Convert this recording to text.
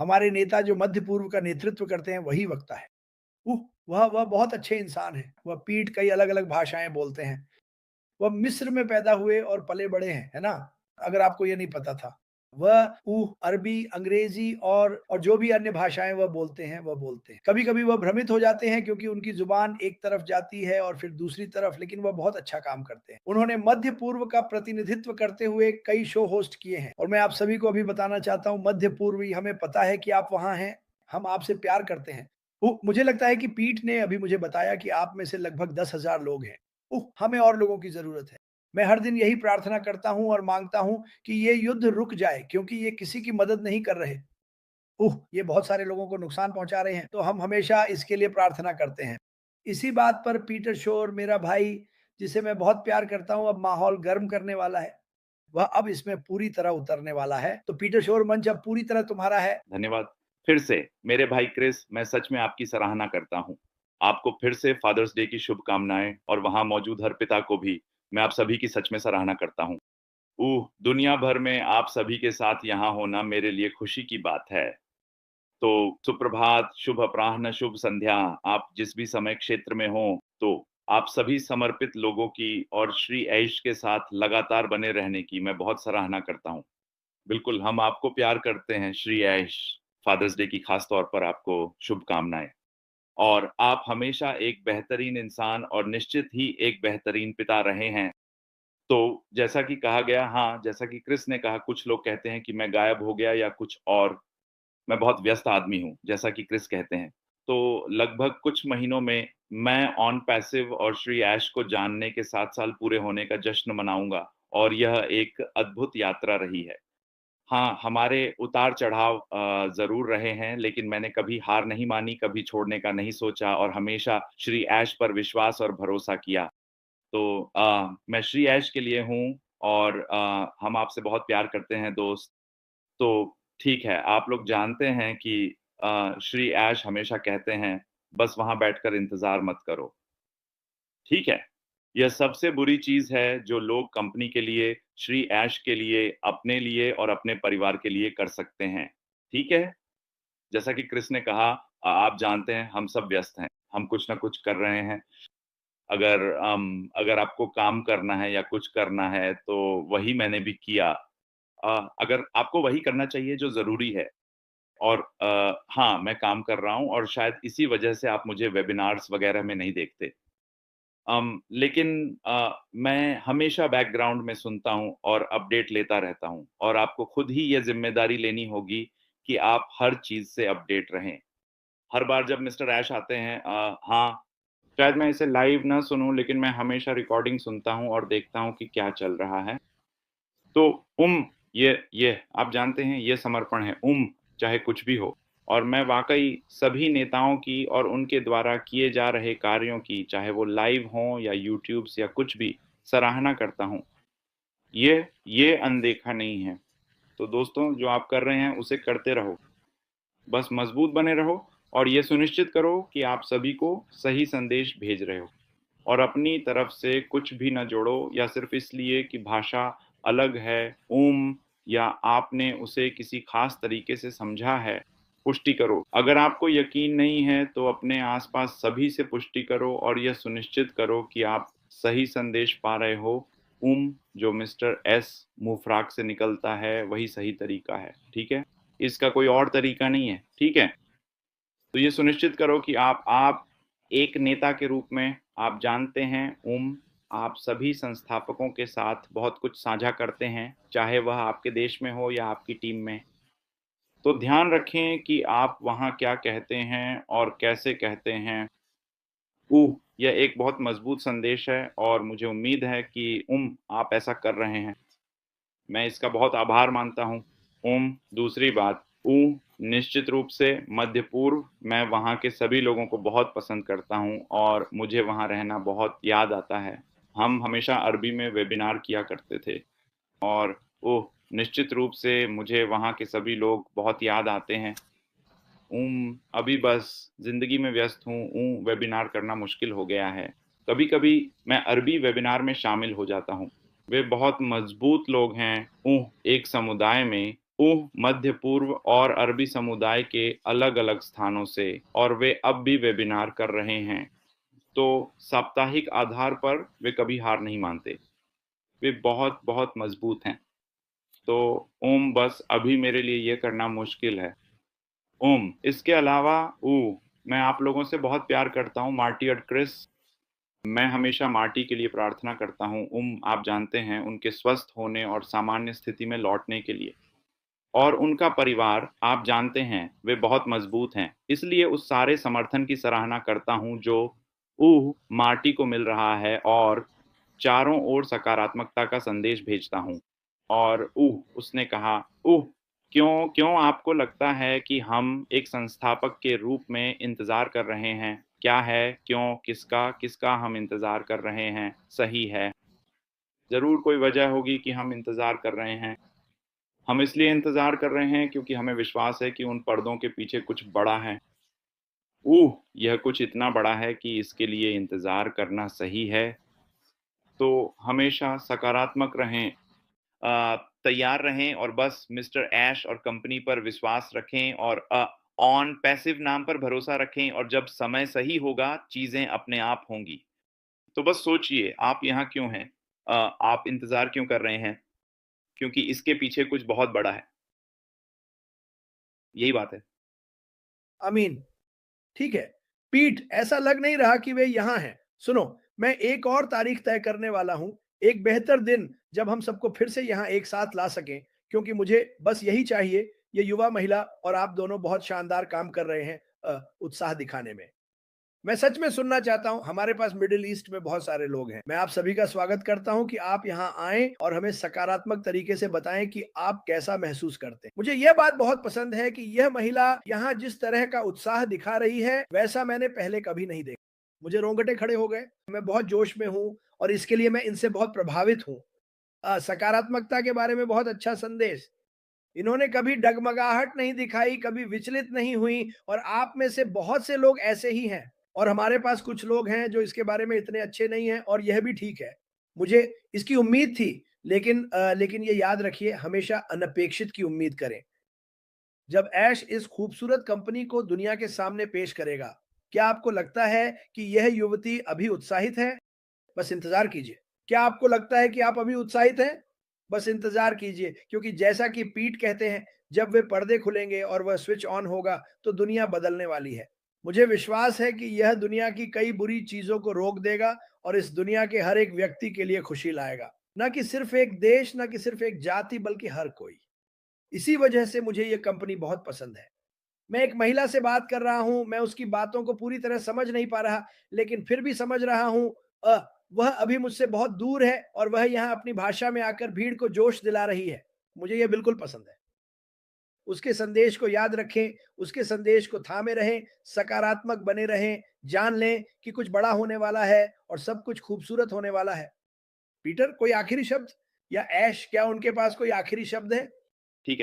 हमारे नेता जो मध्य पूर्व का नेतृत्व करते हैं वही वक्ता है। वह बहुत अच्छे इंसान हैं। वह पीठ कई अलग-अलग भाषाएँ बोलते हैं। वह मिस्र में पैदा हुए और पले-बड़े हैं, है ना? अगर आपको ये नहीं पता था। वह अरबी, अंग्रेज़ी और जो भी अन्य भाषाएँ वह बोलते हैं, वह बोलते हैं। कभी-कभी वह भ्रमित हो जाते हैं क्योंकि उनकी ज़ुबान एक तरफ जाती है और फिर दूसरी तरफ, लेकिन वह बहुत अच्छा काम करते हैं। उन्होंने मध्य पूर्व का प्रतिनिधित्व करते हुए कई शो होस्ट किए हैं और मैं आप सभी को अभी बताना चाहता हूँ, मध्य पूर्वी हमें पता है कि आप वहाँ हैं, हम आपसे प्यार करते हैं। मुझे लगता है कि पीठ ने अभी मुझे बताया कि आप में से लगभग 10,000 लोग हैं। हमें और लोगों की ज़रूरत है। मैं हर दिन यही प्रार्थना करता हूँ और माँगता हूँ कि ये युद्ध रुक जाए क्योंकि ये किसी की मदद नहीं कर रहे। ये बहुत सारे लोगों को नुकसान पहुँचा रहे हैं, तो हम हमेशा इसके लिए प्रार्थना करते हैं। इसी बात पर पीटर शोर मेरा भाई, जिसे मैं बहुत प्यार करता हूँ, अब माहौल गर्म करने वाला है। वह अब इसमें पूरी तरह उतरने वाला है। तो पीटर शोर मंच अब पूरी तरह तुम्हारा है। धन्यवाद। फिर से मेरे भाई क्रिस, मैं सच में आपकी सराहना करता हूँ। आपको फिर से फादर्स डे की शुभकामनाएँ और वहाँ मौजूद हर पिता को भी मैं आप सभी की सच में सराहना करता हूँ। दुनिया भर में आप सभी के साथ यहाँ होना मेरे लिए खुशी की बात है। तो सुप्रभात, शुभ अपराह्न, शुभ संध्या, आप जिस भी समय क्षेत्र में हों, तो आप सभी समर्पित लोगों की और श्री ऐश के साथ लगातार बने रहने की मैं बहुत सराहना करता हूँ। बिल्कुल, हम आपको प्यार करते हैं श्री ऐश। फादर्स डे की खास तौर पर आपको शुभकामनाएँ। और आप हमेशा एक बेहतरीन इंसान और निश्चित ही एक बेहतरीन पिता रहे हैं। तो जैसा कि कहा गया, हाँ, जैसा कि क्रिस ने कहा, कुछ लोग कहते हैं कि मैं गायब हो गया या कुछ और। मैं बहुत व्यस्त आदमी हूँ, जैसा कि क्रिस कहते हैं। तो लगभग कुछ महीनों में मैं ऑन पैसिव और श्री ऐश को जानने के 7 साल पूरे होने का जश्न मनाऊँगा और यह एक अद्भुत यात्रा रही है। हाँ, हमारे उतार-चढ़ाव ज़रूर रहे हैं, लेकिन मैंने कभी हार नहीं मानी, कभी छोड़ने का नहीं सोचा और हमेशा श्री ऐश पर विश्वास और भरोसा किया। तो मैं श्री ऐश के लिए हूँ और हम आपसे बहुत प्यार करते हैं दोस्त। तो ठीक है, आप लोग जानते हैं कि श्री ऐश हमेशा कहते हैं, "बस वहाँ बैठकर इंतज़ार मत करो।" ठीक है? यह सबसे बुरी चीज़ है जो लोग कंपनी के लिए, श्री ऐश के लिए, अपने लिए और अपने परिवार के लिए कर सकते हैं। ठीक है? जैसा कि क्रिस ने कहा, आप जानते हैं हम सब व्यस्त हैं, हम कुछ न कुछ कर रहे हैं। अगर आपको काम करना है या कुछ करना है तो वही मैंने भी किया। अगर आपको वही करना चाहिए जो ज़रूरी है और हाँ, मैं काम कर रहा हूँ और शायद इसी वजह से आप मुझे वेबिनार्स वगैरह में नहीं देखते। लेकिन मैं हमेशा बैकग्राउंड में सुनता हूँ और अपडेट लेता रहता हूँ और आपको खुद ही ये ज़िम्मेदारी लेनी होगी कि आप हर चीज़ से अपडेट रहें। हर बार जब मिस्टर ऐश आते हैं, हाँ, शायद मैं इसे लाइव ना सुनूँ, लेकिन मैं हमेशा रिकॉर्डिंग सुनता हूँ और देखता हूँ कि क्या चल रहा है। तो ये आप जानते हैं, ये समर्पण है, चाहे कुछ भी हो। और मैं वाक़ई सभी नेताओं की और उनके द्वारा किए जा रहे कार्यों की, चाहे वो लाइव हों या यूट्यूब्स या कुछ भी, सराहना करता हूँ। ये अनदेखा नहीं है। तो दोस्तों, जो आप कर रहे हैं, उसे करते रहो। बस मज़बूत बने रहो और ये सुनिश्चित करो कि आप सभी को सही संदेश भेज रहे हो और अपनी तरफ से कुछ भी ना जोड़ो या सिर्फ़ इसलिए कि भाषा अलग है, या आपने उसे किसी ख़ास तरीके से समझा है, पुष्टि करो। अगर आपको यकीन नहीं है, तो अपने आस-पास सभी से पुष्टि करो और यह सुनिश्चित करो कि आप सही संदेश पा रहे हो। जो मिस्टर एस मुफ़्राक से निकलता है, वही सही तरीका है, ठीक है? इसका कोई और तरीका नहीं है, ठीक है? तो ये सुनिश्चित करो कि आप एक नेता के रूप में आप जानते हैं, आप सभी संस्थापकों के साथ बहुत कुछ साझा करते हैं, चाहे वह आपके देश में हो या आपकी टीम में। तो ध्यान रखें कि आप वहाँ क्या कहते हैं और कैसे कहते हैं। यह एक बहुत मज़बूत संदेश है और मुझे उम्मीद है कि आप ऐसा कर रहे हैं। मैं इसका बहुत आभार मानता हूँ। दूसरी बात, निश्चित रूप से मध्य पूर्व, मैं वहाँ के सभी लोगों को बहुत पसंद करता हूँ और मुझे वहाँ रहना बहुत याद आता है। हम हमेशा अरबी में वेबिनार किया करते थे और निश्चित रूप से मुझे वहाँ के सभी लोग बहुत याद आते हैं। अभी बस ज़िंदगी में व्यस्त हूँ, वेबिनार करना मुश्किल हो गया है। कभी-कभी मैं अरबी वेबिनार में शामिल हो जाता हूँ। वे बहुत मज़बूत लोग हैं, एक समुदाय में, ऊह मध्य पूर्व और अरबी समुदाय के अलग-अलग स्थानों से और वे अब भी वेबिनार कर रहे हैं। तो साप्ताहिक आधार पर वे कभी हार नहीं मानते। वे बहुत-बहुत मज़बूत हैं। तो ओम बस अभी मेरे लिए ये करना मुश्किल है। ओम, इसके अलावा मैं आप लोगों से बहुत प्यार करता हूँ मार्टी और क्रिस। मैं हमेशा मार्टी के लिए प्रार्थना करता हूँ। आप जानते हैं उनके स्वस्थ होने और सामान्य स्थिति में लौटने के लिए। और उनका परिवार आप जानते हैं, वे बहुत मज़बूत हैं। इसलिए उस सारे समर्थन की सराहना करता हूँ जो मार्टी को मिल रहा है और चारों ओर सकारात्मकता का संदेश भेजता हूँ। और उसने कहा, क्यों क्यों आपको लगता है कि हम एक संस्थापक के रूप में इंतज़ार कर रहे हैं? क्या है? क्यों? किसका? किसका हम इंतज़ार कर रहे हैं? सही है। ज़रूर कोई वजह होगी कि हम इंतज़ार कर रहे हैं। हम इसलिए इंतज़ार कर रहे हैं क्योंकि हमें विश्वास है कि उन पर्दों के पीछे कुछ बड़ा है। यह कुछ इतना बड़ा है कि इसके लिए इंतज़ार करना सही है। तो हमेशा सकारात्मक रहें, तैयार रहें और बस मिस्टर ऐश और कंपनी पर विश्वास रखें और ऑन पैसिव नाम पर भरोसा रखें और जब समय सही होगा, चीज़ें अपने आप होंगी। तो बस सोचिए, आप यहाँ क्यों हैं? आप इंतज़ार क्यों कर रहे हैं? क्योंकि इसके पीछे कुछ बहुत बड़ा है। यही बात है। अमीन। ठीक है। पीठ, ऐसा लग नहीं रहा कि वे यहाँ हैं। सुनो, मैं एक और तारीख तय करने वाला हूँ, एक बेहतर दिन जब हम सबको फिर से यहाँ एक साथ ला सकें, क्योंकि मुझे बस यही चाहिए। ये युवा महिला और आप दोनों बहुत शानदार काम कर रहे हैं उत्साह दिखाने में। मैं सच में सुनना चाहता हूँ, हमारे पास मिडिल ईस्ट में बहुत सारे लोग हैं। मैं आप सभी का स्वागत करता हूँ कि आप यहाँ आएँ और हमें सकारात्मक तरीके से बताएँ कि आप कैसा महसूस करते हैं। मुझे यह बात बहुत पसंद है कि यह महिला यहाँ जिस तरह का उत्साह दिखा रही है, वैसा मैंने पहले कभी नहीं देखा। मुझे रोंगटे खड़े हो गए। मैं बहुत जोश में हूँ और इसके लिए मैं इनसे बहुत प्रभावित हूँ। सकारात्मकता के बारे में बहुत अच्छा संदेश। इन्होंने कभी डगमगाहट नहीं दिखाई, कभी विचलित नहीं हुई और आप में से बहुत से लोग ऐसे ही हैं। और हमारे पास कुछ लोग हैं जो इसके बारे में इतने अच्छे नहीं हैं और यह भी ठीक है। मुझे इसकी उम्मीद थी, लेकिन ये याद रखिए, हमेशा अनपेक्षित की उम्मीद करें। जब ऐश इस खूबसूरत कंपनी को दुनिया के सामने पेश करेगा, क्या आपको लगता है कि यह युवती अभी उत्साहित है? बस इंतज़ार कीजिए। क्या आपको लगता है कि आप अभी उत्साहित हैं? बस इंतज़ार कीजिए, क्योंकि जैसा कि पीट कहते हैं, जब वे पर्दे खुलेंगे और वह स्विच ऑन होगा, तो दुनिया बदलने वाली है। मुझे विश्वास है कि यह दुनिया की कई बुरी चीज़ों को रोक देगा और इस दुनिया के हर एक व्यक्ति के लिए खुशी लाएगा। ना कि सिर्फ़ एक देश, ना कि सिर्फ़ एक जाति, बल्कि हर कोई। इसी वजह से मुझे ये कंपनी बहुत पसंद है। मैं एक महिला से बात कर रहा हूँ, मैं उसकी बातों को पूरी तरह समझ नहीं पा रहा, लेकिन फिर भी समझ रहा हूँ। वह अभी मुझसे बहुत दूर है और वह यहाँ अपनी भाषा में आकर भीड़ को जोश दिला रही है। मुझे ये बिल्कुल पसंद है। उसके संदेश को याद रखें, उसके संदेश को थामे रहें, सकारात्मक बने रहें, जान लें कि कुछ बड़ा होने वाला है और सब कुछ खूबसूरत होने वाला है। पीटर, कोई आखिरी शब्द? या ऐश, क्या उनके पास कोई आखिरी शब्द है? ठीक है।